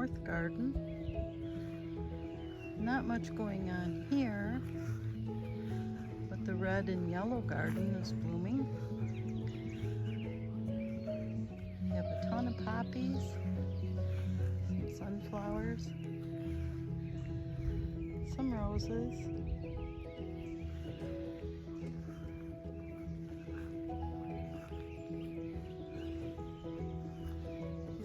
north garden. Not much going on here, but the red and yellow garden is blooming. We have a ton of poppies, some sunflowers, some roses.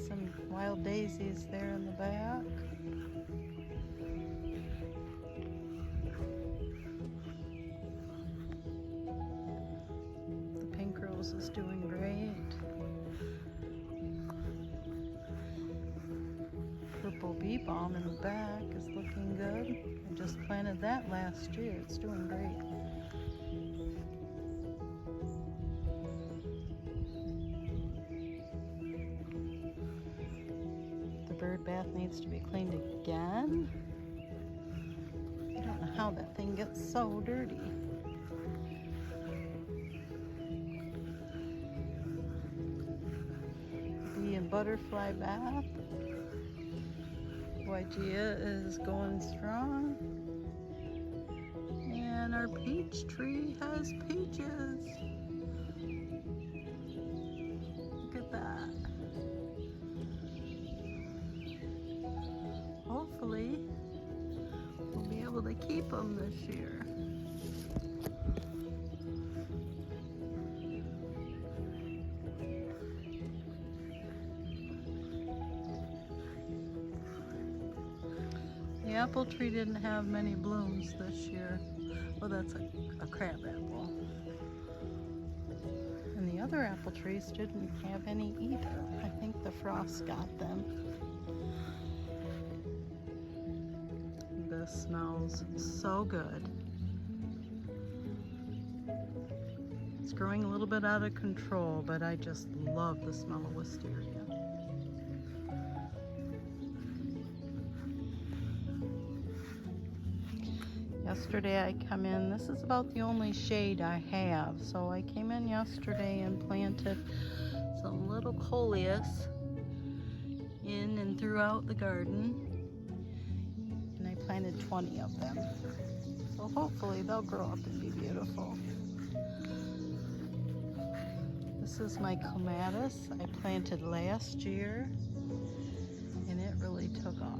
Some wild daisies there in the back. The pink rose is doing great. Purple bee balm in the back is looking good. I just planted that last year. It's doing great. The bird bath needs to be cleaned again. I don't know how that thing gets so dirty. Bee and butterfly bath. Wygea is going strong. And our peach tree has peaches. Look at that. Hopefully, we'll be able to keep them this year. The apple tree didn't have many blooms this year. Well, that's a crab apple. And the other apple trees didn't have any either. I think the frost got them. This smells so good. It's growing a little bit out of control, but I just love the smell of wisteria. Yesterday I come in, this is about the only shade I have, so I came in yesterday and planted some little coleus in and throughout the garden, and I planted 20 of them, so hopefully they'll grow up and be beautiful. This is my clematis I planted last year, and it really took off.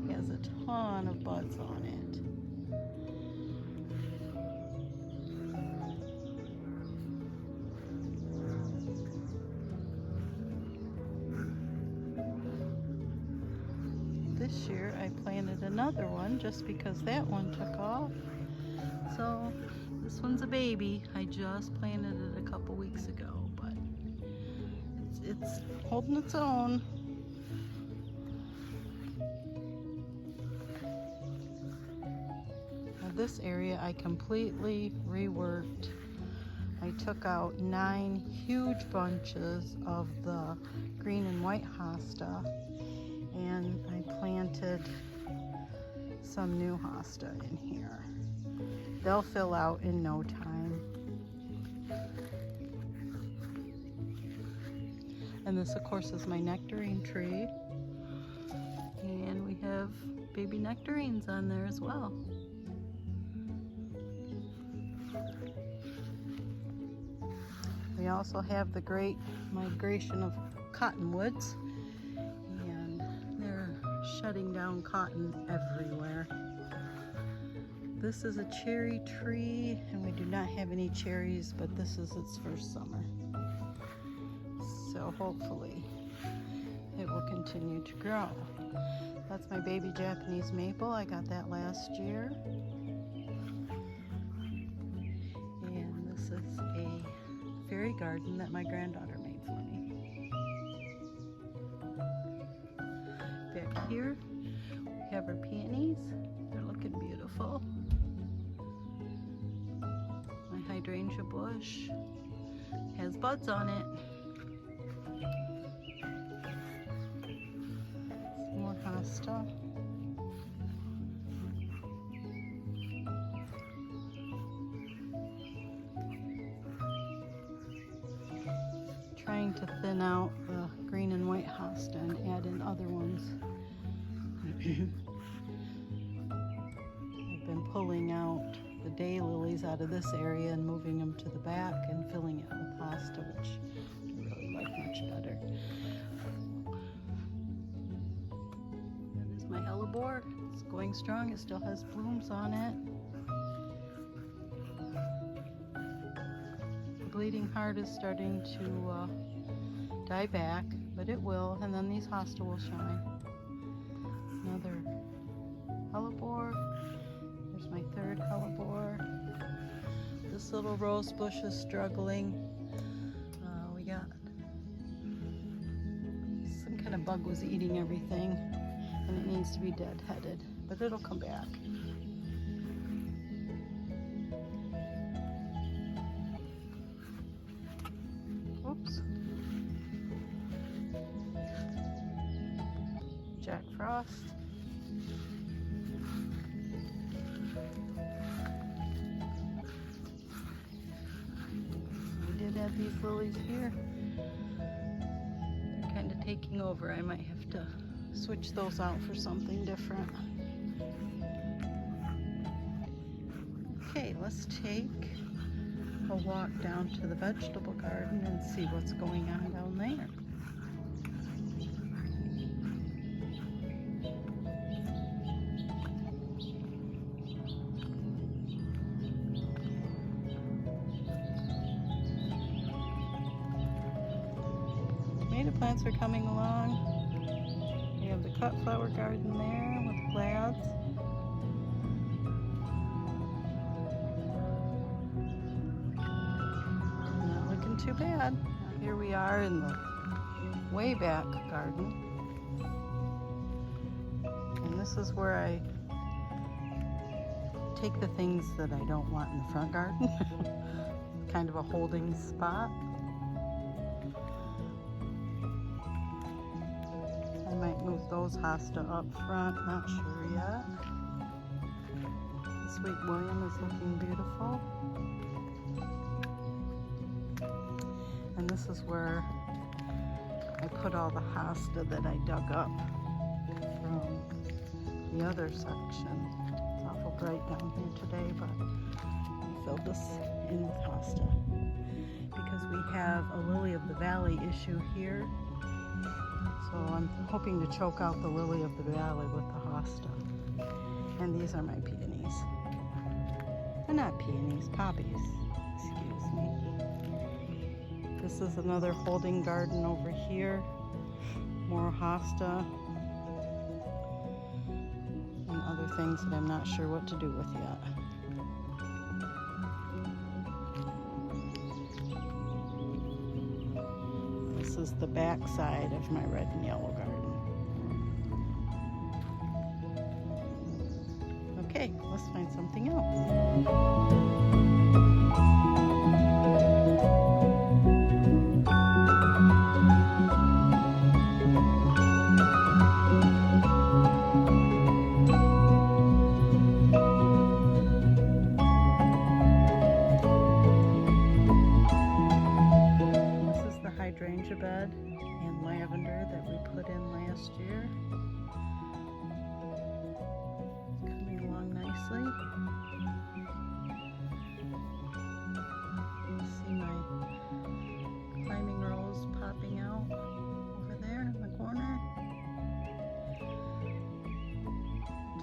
It has a ton of buds on it. This year I planted another one just because that one took off. So this one's a baby. I just planted it a couple weeks ago, but it's holding its own. This area I completely reworked. I took out 9 huge bunches of the green and white hosta, and I planted some new hosta in here. They'll fill out in no time. And this of course is my nectarine tree, and we have baby nectarines on there as well. We also have the great migration of cottonwoods, and they're shutting down cotton everywhere. This is a cherry tree, and we do not have any cherries, but this is its first summer. So hopefully it will continue to grow. That's my baby Japanese maple. I got that last year. And this is a fairy garden that my granddaughter made for me. Back here, we have our peonies. They're looking beautiful. My hydrangea bush has buds on it. Some more hosta. Trying to thin out the green and white hosta hosta and add in other ones. I've been pulling out the daylilies out of this area and moving them to the back and filling it with hosta, which I really like much better. And there's my hellebore. It's going strong. It still has blooms on it. The bleeding heart is starting to die back, but it will, and then these hosta will shine. Another hellebore. There's my third hellebore. This little rose bush is struggling. We got some kind of bug was eating everything, and it needs to be deadheaded, but it'll come back. Oops. Jack Frost. We did have these lilies here. They're kind of taking over. I might have to switch those out for something different. Okay, let's take a walk down to the vegetable garden and see what's going on down there. Tomato plants are coming along. We have the cut flower garden there with glads. Not looking too bad. Now here we are in the way back garden. And this is where I take the things that I don't want in the front garden. Kind of a holding spot. I might move those hosta up front, not sure yet. Sweet William is looking beautiful. And this is where I put all the hosta that I dug up from the other section. It's awful bright down here today, but I filled this in with hosta because we have a lily of the valley issue here. So I'm hoping to choke out the lily of the valley with the hosta. And these are my peonies. They're not peonies, poppies. Excuse me. This is another holding garden over here. More hosta. And other things that I'm not sure what to do with yet. This is the back side of my red and yellow garden. Okay, let's find something else. Hydrangea bed and lavender that we put in last year. Coming along nicely. See my climbing rose popping out over there in the corner.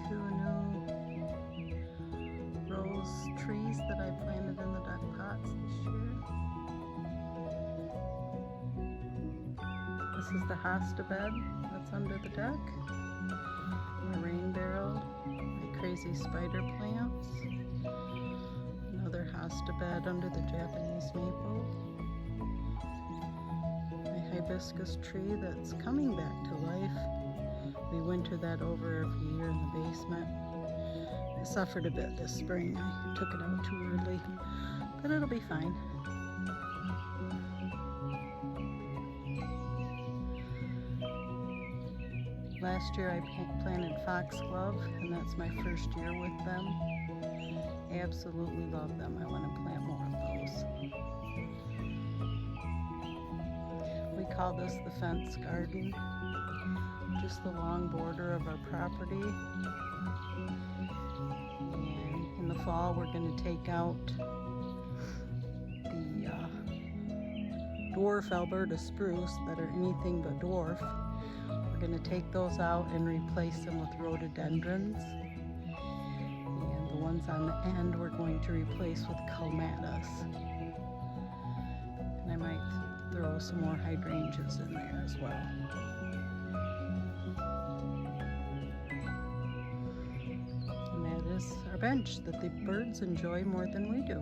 Two new rose trees that I planted in the duck pots this year. This is the hosta bed that's under the deck. My rain barrel, my crazy spider plants. Another hosta bed under the Japanese maple. My hibiscus tree that's coming back to life. We winter that over every year in the basement. It suffered a bit this spring. I took it out too early, but it'll be fine. Last year I planted foxglove, and that's my first year with them. Absolutely love them. I want to plant more of those. We We call this the fence garden. Just the long border of our property. And in the fall we're going to take out the dwarf Alberta spruce that are anything but dwarf. We're going to take those out and replace them with rhododendrons. And the ones on the end we're going to replace with clematis. And I might throw some more hydrangeas in there as well. And that is our bench that the birds enjoy more than we do.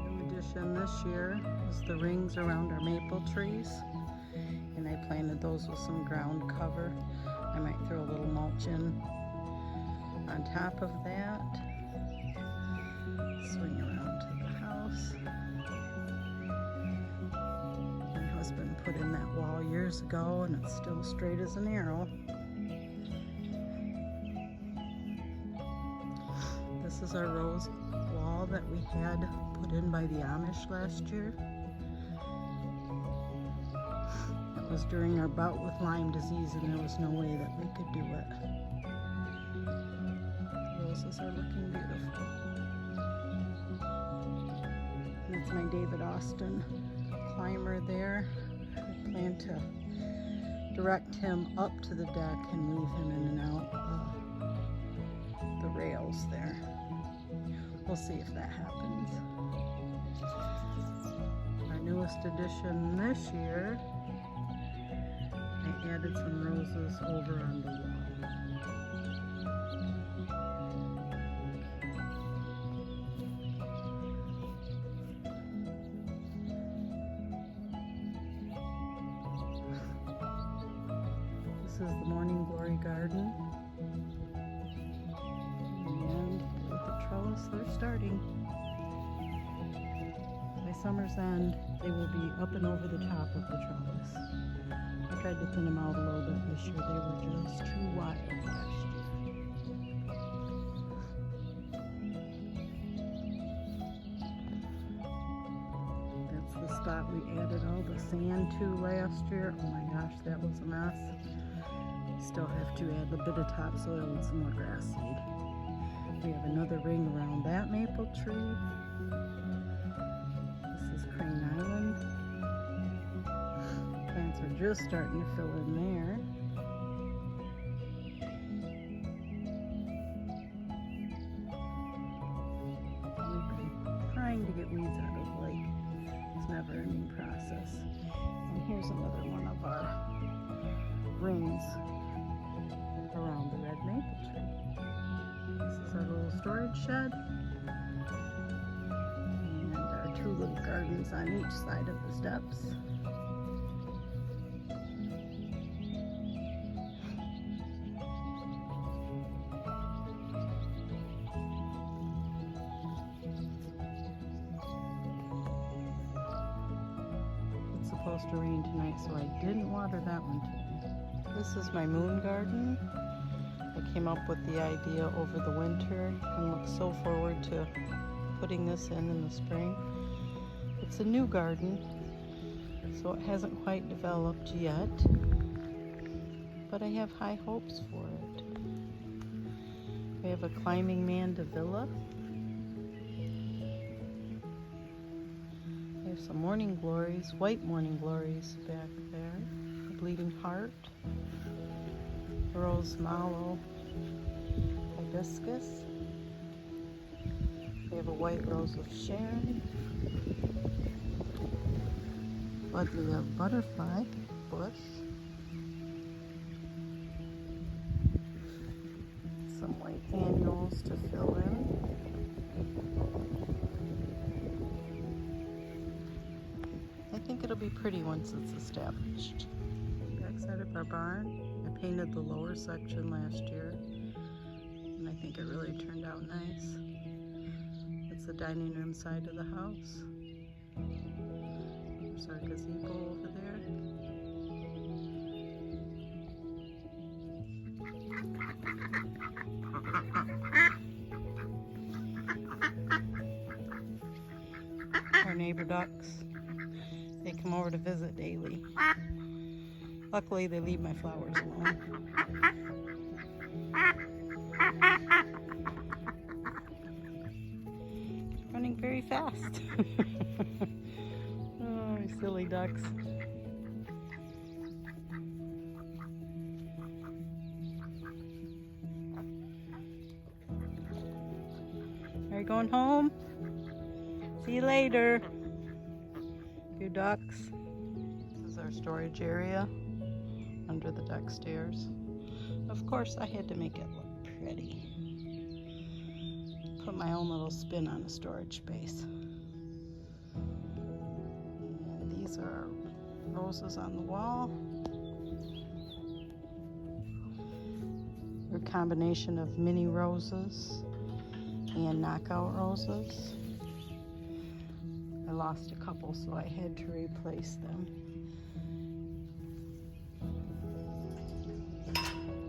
New addition this year is the rings around our maple trees. And I planted those with some ground cover. I might throw a little mulch in on top of that. Swing around to the house. My husband put in that wall years ago and it's still straight as an arrow. This is our rose wall that we had put in by the Amish last year. It was during our bout with Lyme disease and there was no way that we could do it. The roses are looking beautiful. And that's my David Austin climber there. I plan to direct him up to the deck and move him in and out the rails there. We'll see if that happens. Our newest addition this year, I added some roses over on the wall. This is the Morning Glory garden. And with the trellis, they're starting. By summer's end, they will be up and over the top of the trellis. I tried to thin them out a little bit this year. They were just too wild last year. That's the spot we added all the sand to last year. Oh my gosh, that was a mess. Still have to add a bit of topsoil and some more grass seed. We have another ring around that maple tree. This is Crane Island. Plants are just starting to fill in there. We've been trying to get weeds out of the lake. It's a never-ending process. And here's another one of our rings around the red maple tree. This is our little storage shed. And our two little gardens on each side of the steps. It's supposed to rain tonight, so I didn't water that one today. This is my moon garden. I came up with the idea over the winter and look so forward to putting this in the spring. It's a new garden, so it hasn't quite developed yet, but I have high hopes for it. We have a climbing mandevilla. I have some morning glories, white morning glories back there. A bleeding heart. Rose mallow hibiscus. We have a white rose of Sharon. Buddleia butterfly bush. Some white annuals to fill in. I think it'll be pretty once it's established. Backside of our barn. I painted the lower section last year, and I think it really turned out nice. It's the dining room side of the house. There's our gazebo over there. Our neighbor ducks. They They come over to visit daily. Luckily, they leave my flowers alone. Running very fast. Oh, silly ducks. Are you going home? See you later. You ducks. This is our storage area under the duck stairs. Of course, I had to make it look pretty. Put my own little spin on a storage space. And these are roses on the wall. They're a combination of mini roses and knockout roses. I lost a couple, so I had to replace them.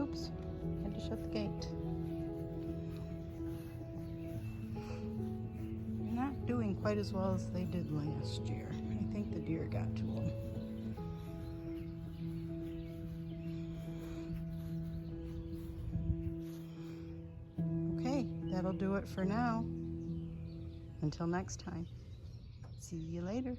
Oops, had to shut the gate. They're not doing quite as well as they did last year. I think the deer got to them. Okay, that'll do it for now. Until next time. See you later.